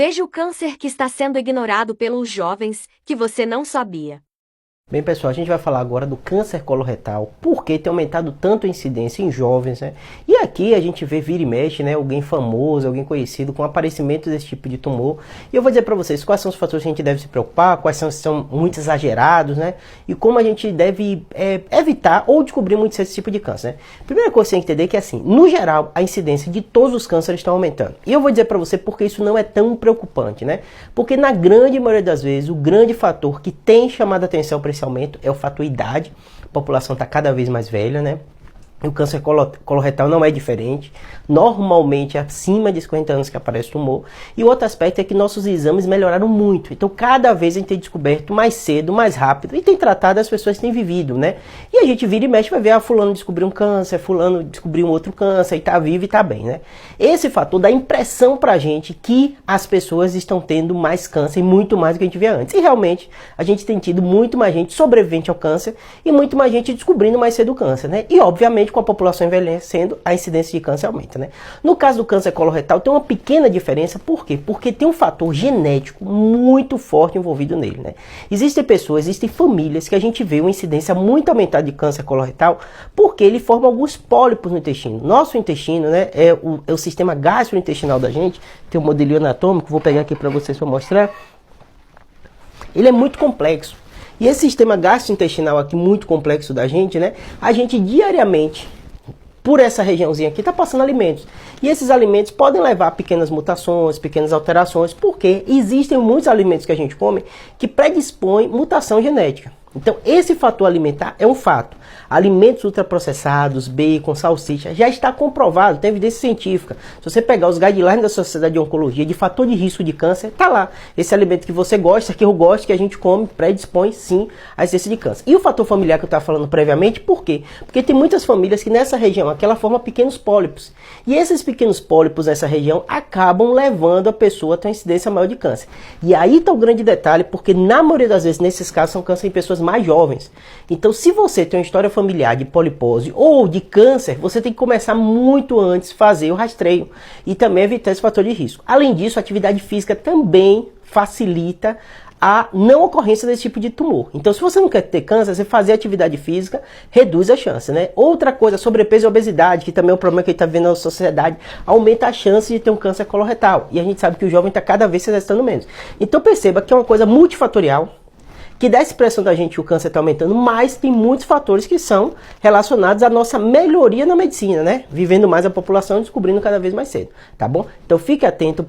Veja o câncer que está sendo ignorado pelos jovens, que você não sabia. Bem, pessoal, a gente vai falar agora do câncer coloretal, por que tem aumentado tanto a incidência em jovens, né? E aqui a gente vê vira e mexe, né? Alguém famoso, alguém conhecido com aparecimento desse tipo de tumor. E eu vou dizer para vocês quais são os fatores que a gente deve se preocupar, quais são muito exagerados, né? E como a gente deve evitar ou descobrir muito cedo esse tipo de câncer, né? Primeira coisa que você tem que entender é que, assim, no geral, a incidência de todos os cânceres está aumentando. E eu vou dizer para você porque isso não é tão preocupante, né? Porque na grande maioria das vezes, o grande fator que tem chamado a atenção para esse aumento é o fator idade. A população está cada vez mais velha, né? E o câncer coloretal não é diferente. Normalmente é acima de 50 anos que aparece tumor. E o outro aspecto é que nossos exames melhoraram muito. Então cada vez a gente tem descoberto mais cedo, mais rápido e tem tratado as pessoas que têm vivido, né? E a gente vira e mexe, vai ver, fulano descobriu um câncer, fulano descobriu um outro câncer e tá vivo e tá bem, né? Esse fator dá impressão pra gente que as pessoas estão tendo mais câncer e muito mais do que a gente via antes. E realmente a gente tem tido muito mais gente sobrevivente ao câncer e muito mais gente descobrindo mais cedo o câncer, né? E obviamente com a população envelhecendo, a incidência de câncer aumenta, né? No caso do câncer coloretal, tem uma pequena diferença, por quê? Porque tem um fator genético muito forte envolvido nele, né? Existem pessoas, existem famílias que a gente vê uma incidência muito aumentada de câncer coloretal porque ele forma alguns pólipos no intestino. Nosso intestino, né, é o sistema gastrointestinal da gente, tem um modelinho anatômico, vou pegar aqui para vocês para mostrar. Ele é muito complexo. E esse sistema gastrointestinal aqui, muito complexo da gente, né? A gente diariamente, por essa regiãozinha aqui, está passando alimentos. E esses alimentos podem levar a pequenas mutações, pequenas alterações, porque existem muitos alimentos que a gente come que predispõem mutação genética. Então, esse fator alimentar é um fato. Alimentos ultraprocessados, bacon, salsicha, já está comprovado, tem evidência científica. Se você pegar os guidelines da Sociedade de Oncologia de fator de risco de câncer, tá lá. Esse alimento que você gosta, que eu gosto, que a gente come, predispõe sim a incidência de câncer. E o fator familiar que eu estava falando previamente, por quê? Porque tem muitas famílias que nessa região aqui ela forma pequenos pólipos. E esses pequenos pólipos nessa região acabam levando a pessoa a ter uma incidência maior de câncer. E aí está o grande detalhe, porque na maioria das vezes, nesses casos, são câncer em pessoas mais jovens. Então, se você tem uma história familiar de polipose ou de câncer, você tem que começar muito antes fazer o rastreio e também evitar esse fator de risco. Além disso, a atividade física também facilita a não ocorrência desse tipo de tumor. Então, se você não quer ter câncer, você fazer atividade física reduz a chance, né? Outra coisa, sobrepeso e obesidade, que também é um problema que a gente está vendo na sociedade, aumenta a chance de ter um câncer coloretal. E a gente sabe que o jovem está cada vez se exercitando menos. Então, perceba que é uma coisa multifatorial, que dá essa impressão da gente que o câncer está aumentando, mas tem muitos fatores que são relacionados à nossa melhoria na medicina, né? Vivendo mais a população e descobrindo cada vez mais cedo, tá bom? Então fique atento.